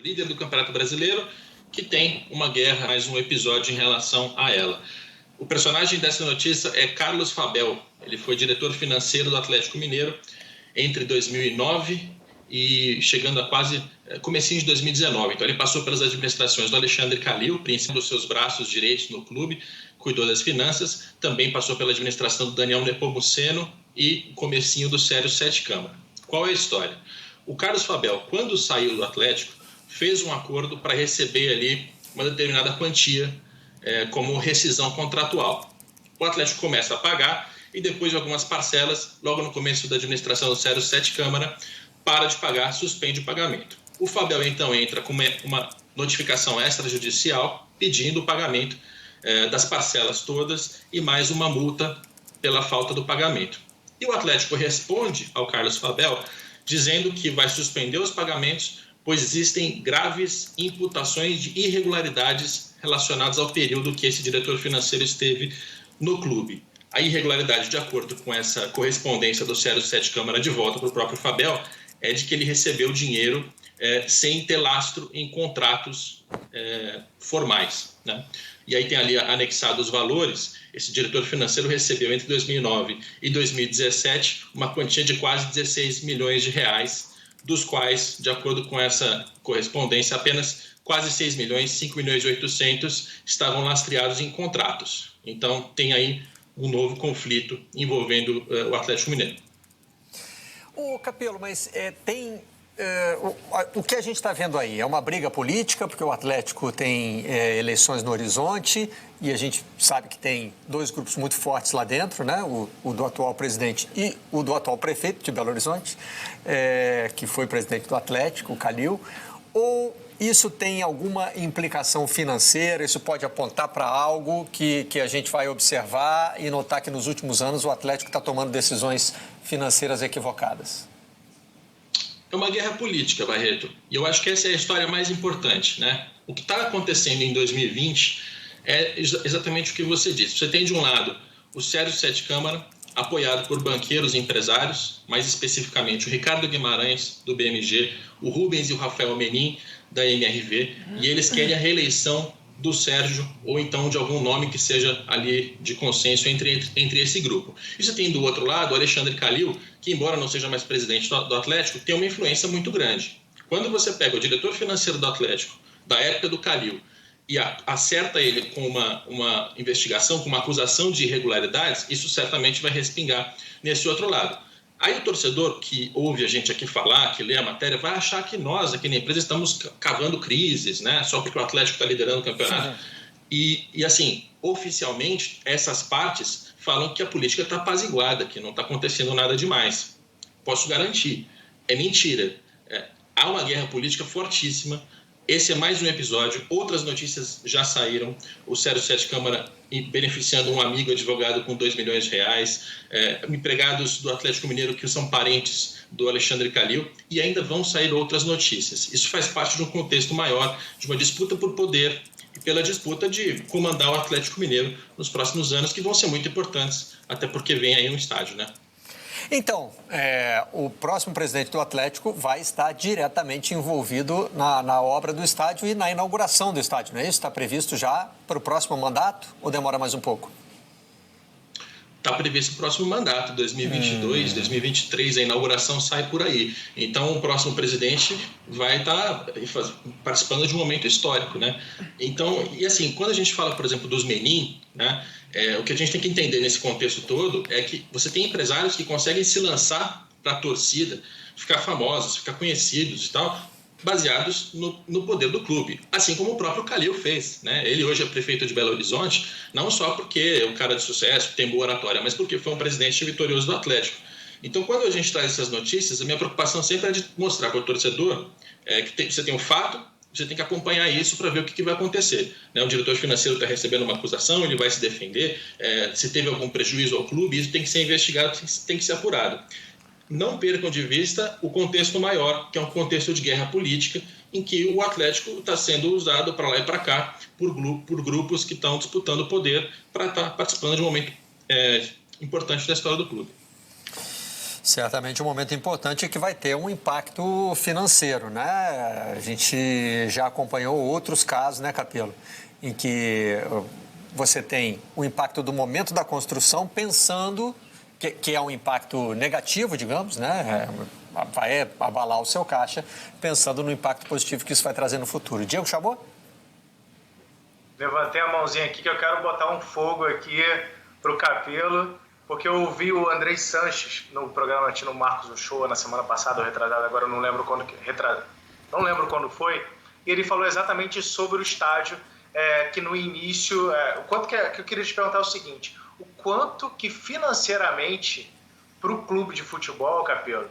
líder do Campeonato Brasileiro, que tem uma guerra, mais um episódio em relação a ela. O personagem dessa notícia é Carlos Fabel. Ele foi diretor financeiro do Atlético Mineiro entre 2009 e chegando a quase comecinho de 2019. Então ele passou pelas administrações do Alexandre Calil, príncipe dos seus braços direitos no clube, cuidou das finanças, também passou pela administração do Daniel Nepomuceno e comecinho do Célio Sete Câmara. Qual é a história? O Carlos Fabel, quando saiu do Atlético, fez um acordo para receber ali uma determinada quantia como rescisão contratual. O Atlético começa a pagar e depois de algumas parcelas, logo no começo da administração do Célio Sete Câmara, para de pagar, suspende o pagamento. O Fabel então entra com uma notificação extrajudicial pedindo o pagamento das parcelas todas e mais uma multa pela falta do pagamento. E o Atlético responde ao Carlos Fabel dizendo que vai suspender os pagamentos, pois existem graves imputações de irregularidades relacionadas ao período que esse diretor financeiro esteve no clube. A irregularidade, de acordo com essa correspondência do Célio Sete Câmara de volta para o próprio Fabel, é de que ele recebeu dinheiro sem ter lastro em contratos formais, né? E aí tem ali anexado os valores. Esse diretor financeiro recebeu entre 2009 e 2017 uma quantia de quase 16 milhões de reais, dos quais, de acordo com essa correspondência, apenas quase 6 milhões, 5 milhões e 800 estavam lastreados em contratos. Então tem aí um novo conflito envolvendo o Atlético Mineiro. Ô, Capello, mas o que a gente está vendo aí é uma briga política, porque o Atlético tem eleições no horizonte e a gente sabe que tem dois grupos muito fortes lá dentro, né? O do atual presidente e o do atual prefeito de Belo Horizonte, que foi presidente do Atlético, o Calil. Ou isso tem alguma implicação financeira? Isso pode apontar para algo que a gente vai observar e notar que nos últimos anos o Atlético está tomando decisões financeiras equivocadas? É uma guerra política, Barreto. E eu acho que essa é a história mais importante, né? O que está acontecendo em 2020 é exatamente o que você disse. Você tem, de um lado, o Célio Sete Câmara, apoiado por banqueiros e empresários, mais especificamente o Ricardo Guimarães, do BMG, o Rubens e o Rafael Menin, da MRV, e eles querem a reeleição do Sérgio, ou então de algum nome que seja ali de consenso entre esse grupo. E você tem do outro lado o Alexandre Calil, que embora não seja mais presidente do Atlético, tem uma influência muito grande. Quando você pega o diretor financeiro do Atlético, da época do Calil, e acerta ele com uma investigação, com uma acusação de irregularidades, isso certamente vai respingar nesse outro lado. Aí o torcedor que ouve a gente aqui falar, que lê a matéria, vai achar que nós aqui na empresa estamos cavando crises, né? Só porque o Atlético está liderando o campeonato. E assim, oficialmente, essas partes falam que a política está apaziguada, que não está acontecendo nada demais. Posso garantir, é mentira. Há uma guerra política fortíssima. Esse é mais um episódio. Outras notícias já saíram. O Célio Sete Câmara beneficiando um amigo advogado com 2 milhões de reais, empregados do Atlético Mineiro que são parentes do Alexandre Calil, e ainda vão sair outras notícias. Isso faz parte de um contexto maior, de uma disputa por poder e pela disputa de comandar o Atlético Mineiro nos próximos anos, que vão ser muito importantes, até porque vem aí um estádio, né? Então, o próximo presidente do Atlético vai estar diretamente envolvido na obra do estádio e na inauguração do estádio, não é isso? Está previsto já para o próximo mandato ou demora mais um pouco? Está previsto o próximo mandato, 2022, 2023, a inauguração sai por aí. Então, o próximo presidente vai estar participando de um momento histórico, né? Então, e assim, quando a gente fala, por exemplo, dos Menin, né? O que a gente tem que entender nesse contexto todo é que você tem empresários que conseguem se lançar para a torcida, ficar famosos, ficar conhecidos e tal, baseados no poder do clube, assim como o próprio Calil fez, né? Ele hoje é prefeito de Belo Horizonte, não só porque é um cara de sucesso, tem boa oratória, mas porque foi um presidente vitorioso do Atlético. Então, quando a gente traz essas notícias, a minha preocupação sempre é de mostrar para o torcedor que você tem um fato, você tem que acompanhar isso para ver o que vai acontecer, né? O diretor financeiro está recebendo uma acusação, ele vai se defender, se teve algum prejuízo ao clube, isso tem que ser investigado, tem que ser apurado. Não percam de vista o contexto maior, que é um contexto de guerra política, em que o Atlético está sendo usado para lá e para cá por grupos que estão disputando o poder para estar participando de um momento importante da história do clube. Certamente um momento importante que vai ter um impacto financeiro, né? A gente já acompanhou outros casos, né, Capello, em que você tem o impacto do momento da construção pensando que é um impacto negativo, digamos, né? Vai abalar o seu caixa, pensando no impacto positivo que isso vai trazer no futuro. Diego chamou? Levantei a mãozinha aqui que eu quero botar um fogo aqui pro Capello, porque eu ouvi o Andrei Sanches no programa Tino Marcos no Show na semana passada, ou retrasada, agora eu não lembro quando foi, e ele falou exatamente sobre o estádio, que no início, o quanto que eu queria te perguntar é o seguinte, o quanto que financeiramente para o clube de futebol, Capello,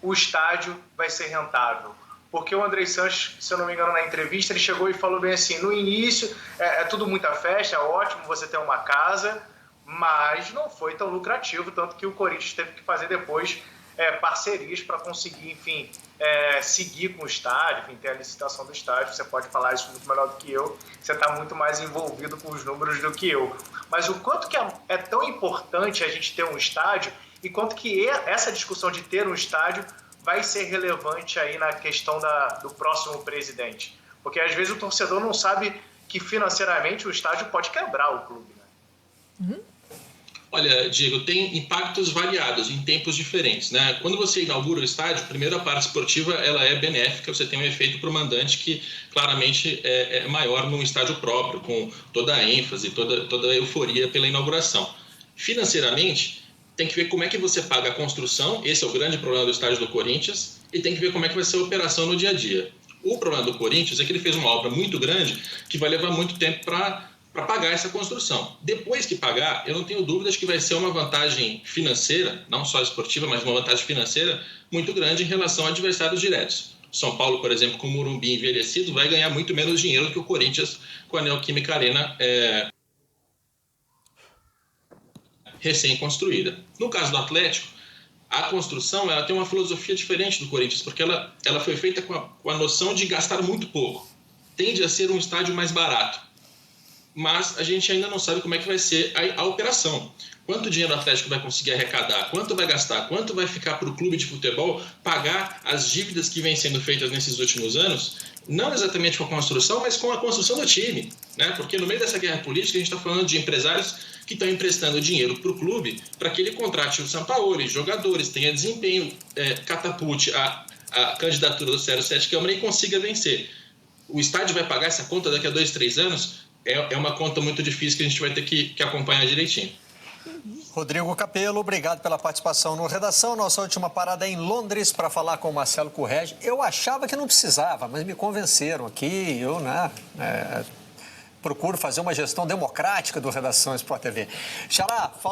o estádio vai ser rentável? Porque o Andrei Sanches, se eu não me engano, na entrevista, ele chegou e falou bem assim, no início é tudo muita festa, é ótimo você ter uma casa, mas não foi tão lucrativo, tanto que o Corinthians teve que fazer depois parcerias para conseguir, enfim, seguir com o estádio, enfim, ter a licitação do estádio. Você pode falar isso muito melhor do que eu, você está muito mais envolvido com os números do que eu. Mas o quanto que é tão importante a gente ter um estádio e quanto que essa discussão de ter um estádio vai ser relevante aí na questão do próximo presidente. Porque às vezes o torcedor não sabe que financeiramente o estádio pode quebrar o clube, né? Uhum. Olha, Diego, tem impactos variados em tempos diferentes, né? Quando você inaugura o estádio, primeiro a parte esportiva ela é benéfica, você tem um efeito para o mandante que claramente é maior num estádio próprio, com toda a ênfase, toda a euforia pela inauguração. Financeiramente, tem que ver como é que você paga a construção, esse é o grande problema do estádio do Corinthians, e tem que ver como é que vai ser a operação no dia a dia. O problema do Corinthians é que ele fez uma obra muito grande que vai levar muito tempo para pagar essa construção. Depois que pagar, eu não tenho dúvidas que vai ser uma vantagem financeira, não só esportiva, mas uma vantagem financeira muito grande em relação a adversários diretos. São Paulo, por exemplo, com o Morumbi envelhecido, vai ganhar muito menos dinheiro do que o Corinthians com a Neoquímica Arena recém-construída. No caso do Atlético, a construção ela tem uma filosofia diferente do Corinthians, porque ela foi feita com a noção de gastar muito pouco. Tende a ser um estádio mais barato. Mas a gente ainda não sabe como é que vai ser a operação. Quanto dinheiro o Atlético vai conseguir arrecadar, quanto vai gastar, quanto vai ficar para o clube de futebol pagar as dívidas que vêm sendo feitas nesses últimos anos, não exatamente com a construção, mas com a construção do time, né? Porque no meio dessa guerra política a gente está falando de empresários que estão emprestando dinheiro para o clube para que ele contrate o Sampaoli, jogadores, tenha desempenho, catapulte a candidatura do 07 Câmara e consiga vencer. O estádio vai pagar essa conta daqui a 2, 3 anos? É uma conta muito difícil que a gente vai ter que acompanhar direitinho. Rodrigo Capello, obrigado pela participação no Redação. Nossa última parada é em Londres para falar com o Marcelo Correge. Eu achava que não precisava, mas me convenceram aqui. Eu, procuro fazer uma gestão democrática do Redação Sport TV. Xará, fala.